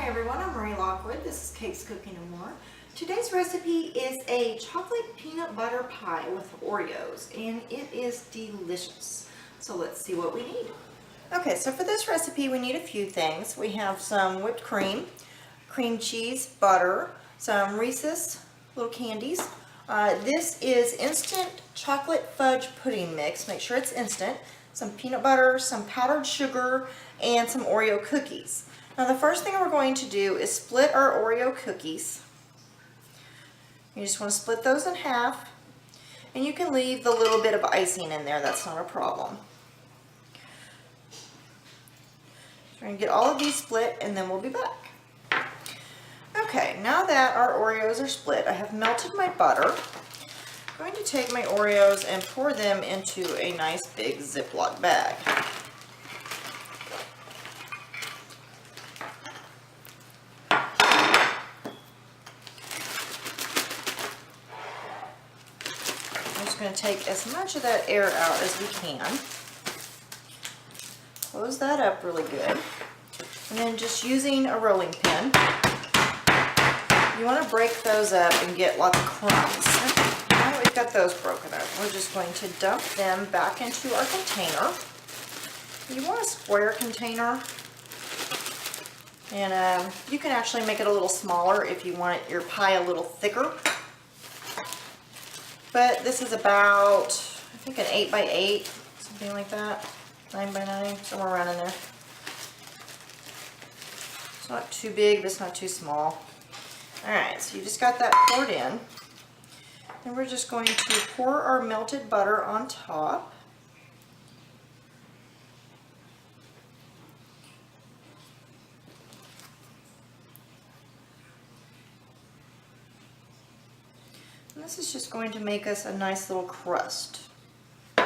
everyone, I'm Lockwood. This is Cakes, Cooking and More. Today's recipe is a chocolate peanut butter pie with Oreos, and it is delicious. So let's see what we need. Okay, so for this recipe we need a few things. We have some whipped cream, cream cheese, butter, some Reese's little candies. This is instant chocolate fudge pudding mix. Make sure it's instant. Some peanut butter, some powdered sugar, and some Oreo cookies. Now the first thing we're going to do is split our Oreo cookies. You just want to split those in half, and you can leave the little bit of icing in there, that's not a problem. So we're going to get all of these split and then we'll be back. Okay, now that our Oreos are split, I have melted my butter. I'm going to take my Oreos and pour them into a nice big Ziploc bag. I'm just going to take as much of that air out as we can. Close that up really good. And then just using a rolling pin, you want to break those up and get lots of crumbs. Now that we've got those broken up, we're just going to dump them back into our container. You want a square container, and you can actually make it a little smaller if you want your pie a little thicker. But this is about, I think, an 8 by 8, something like that, 9 by 9, somewhere around in there. It's not too big, but it's not too small. Alright, so you just got that poured in. Then we're just going to pour our melted butter on top. And this is just going to make us a nice little crust. So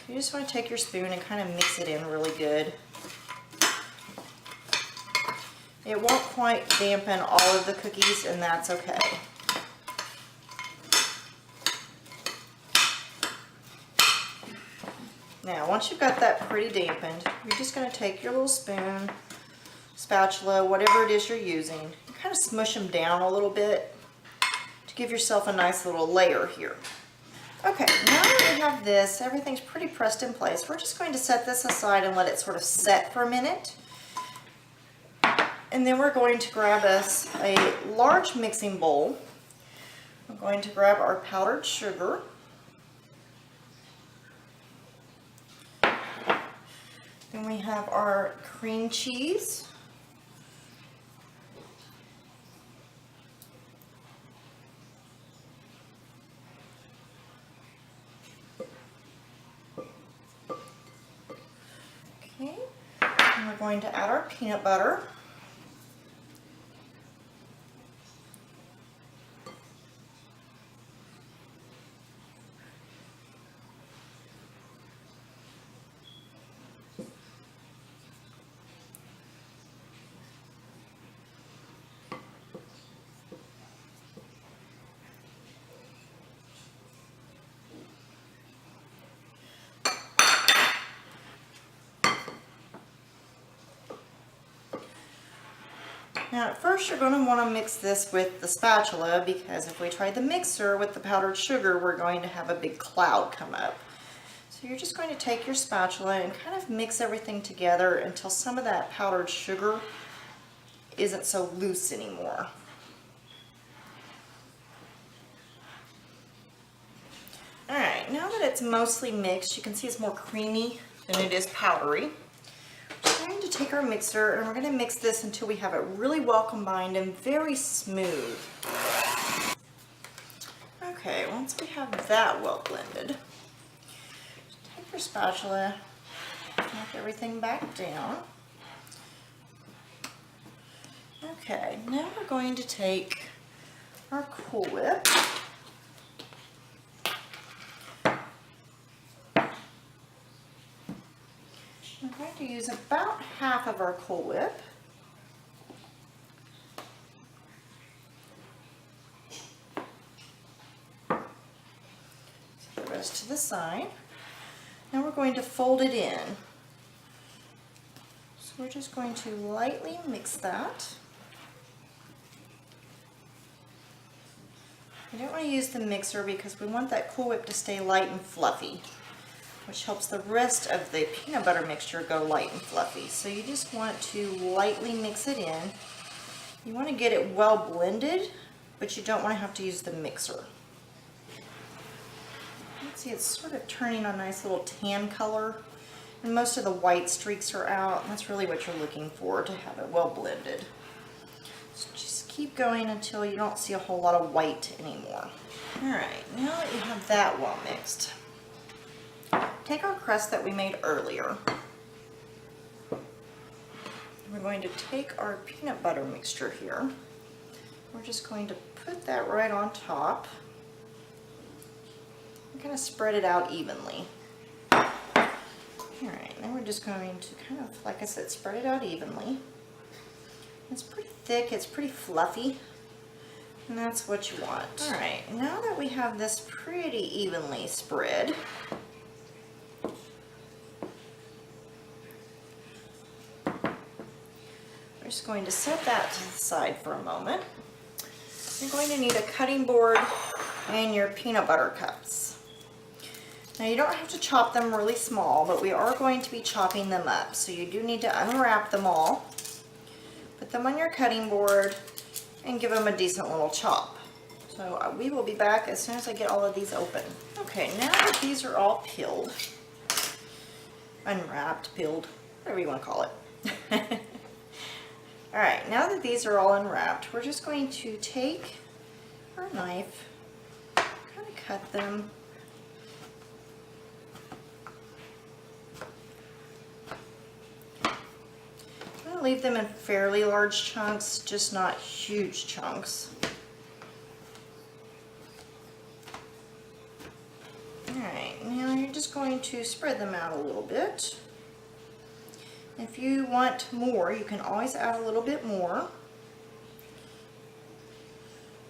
you just want to take your spoon and kind of mix it in really good. It won't quite dampen all of the cookies, and that's okay. Now, once you've got that pretty dampened, you're just going to take your little spoon, spatula, whatever it is you're using, and kind of smush them down a little bit to give yourself a nice little layer here. Okay, now that we have this, everything's pretty pressed in place, we're just going to set this aside and let it sort of set for a minute. And then we're going to grab us a large mixing bowl. We're going to grab our powdered sugar. Then we have our cream cheese. Okay, and we're going to add our peanut butter. Now at first you're going to want to mix this with the spatula, because if we try the mixer with the powdered sugar, we're going to have a big cloud come up. So you're just going to take your spatula and kind of mix everything together until some of that powdered sugar isn't so loose anymore. Alright, now that it's mostly mixed, you can see it's more creamy than it is powdery. We're going to take our mixer and we're going to mix this until we have it really well combined and very smooth. Okay, once we have that well blended, take your spatula, knock everything back down. Okay, now we're going to take our Cool Whip. I'm going to use about half of our Cool Whip. Set the rest to the side. Now we're going to fold it in. So We're just going to lightly mix that. We don't want to use the mixer because we want that Cool Whip to stay light and fluffy, which helps the rest of the peanut butter mixture go light and fluffy. So you just want to lightly mix it in. You want to get it well blended, but you don't want to have to use the mixer. Let's see, it's sort of turning a nice little tan color, and most of the white streaks are out, and that's really what you're looking for to have it well blended. So just keep going until you don't see a whole lot of white anymore. Alright, now that you have that well mixed, take our crust that we made earlier. We're going to take our peanut butter mixture here. We're just going to put that right on top. I'm going to spread it out evenly. Alright, then we're just going to kind of, like I said, spread it out evenly. It's pretty thick, it's pretty fluffy, and that's what you want. Alright, now that we have this pretty evenly spread, we're just going to set that to the side for a moment. You're going to need a cutting board and your peanut butter cups. Now you don't have to chop them really small, but we are going to be chopping them up. So you do need to unwrap them all, put them on your cutting board, and give them a decent little chop. So we will be back as soon as I get all of these open. Okay, now that these are all peeled, unwrapped, peeled, whatever you want to call it. Alright, now that these are all unwrapped, we're just going to take our knife, kind of cut them. Leave them in fairly large chunks, just not huge chunks. Alright, now you're just going to spread them out a little bit. If you want more, you can always add a little bit more.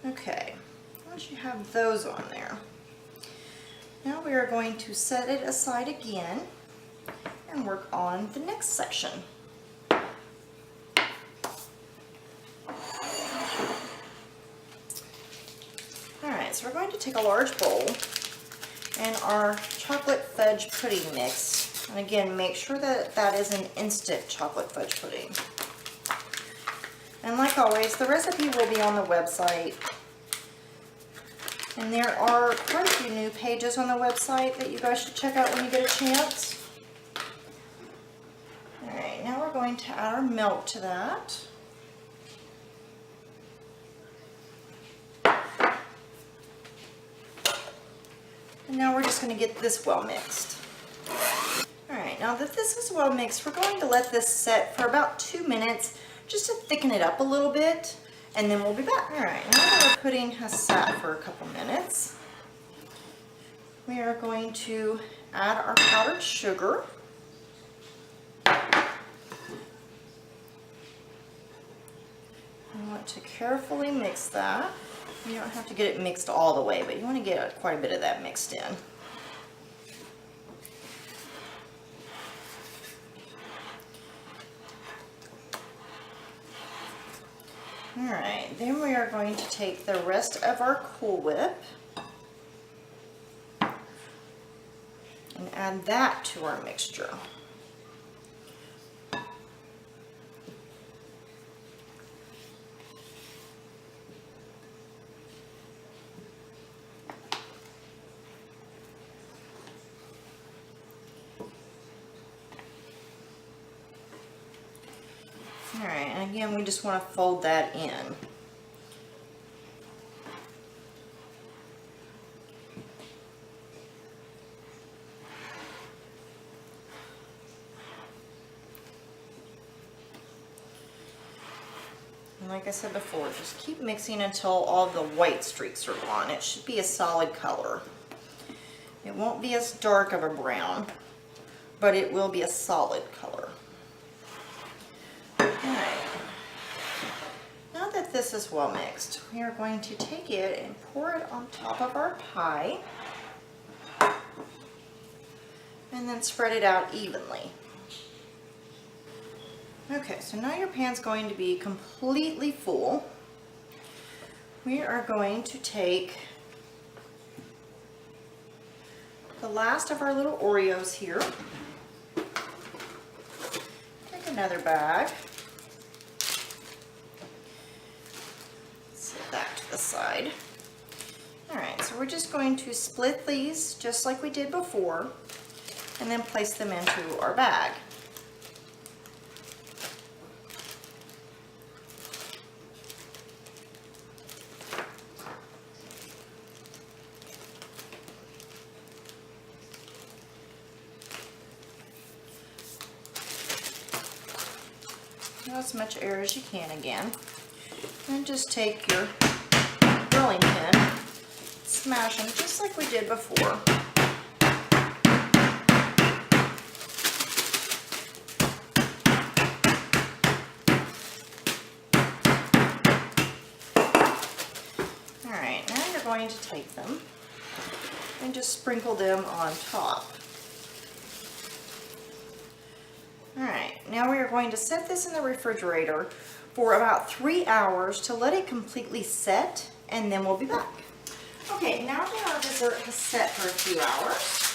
Okay, once you have those on there, now we are going to set it aside again and work on the next section. So we're going to take a large bowl and our chocolate fudge pudding mix, and again make sure that that is an instant chocolate fudge pudding. And like always, the recipe will be on the website, and there are quite a few new pages on the website that you guys should check out when you get a chance. Alright, now we're going to add our milk to that. And now we're just going to get this well mixed. Alright, now that this is well mixed, we're going to let this set for about 2 minutes just to thicken it up a little bit, and then we'll be back. Alright, now that our pudding has sat for a couple minutes, we are going to add our powdered sugar. You want to carefully mix that. You don't have to get it mixed all the way, but you want to get quite a bit of that mixed in. Alright, then we are going to take the rest of our Cool Whip and add that to our mixture. Alright, and again, we just want to fold that in. And like I said before, just keep mixing until all the white streaks are gone. It should be a solid color. It won't be as dark of a brown, but it will be a solid color. Alright, now that this is well mixed, we are going to take it and pour it on top of our pie and then spread it out evenly. Okay, so now your pan's going to be completely full. We are going to take the last of our little Oreos here. Take another bag. Set that to the side. Alright, so we're just going to split these just like we did before and then place them into our bag. As much air as you can again. And just take your rolling pin, smash them just like we did before. Alright, now you're going to take them and just sprinkle them on top. Alright, now we are going to set this in the refrigerator for about 3 hours to let it completely set, and then we'll be back. Okay, now that our dessert has set for a few hours,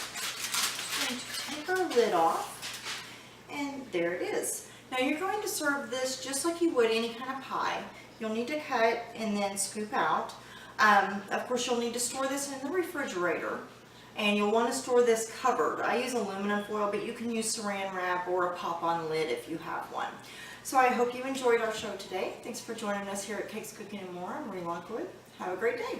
I'm going to take our lid off, and there it is. Now you're going to serve this just like you would any kind of pie. You'll need to cut and then scoop out. Of course, you'll need to store this in the refrigerator. And you'll want to store this covered. I use aluminum foil, but you can use saran wrap or a pop-on lid if you have one. So I hope you enjoyed our show today. Thanks for joining us here at Cakes, Cooking, and More. I'm Marie Lockwood. Have a great day.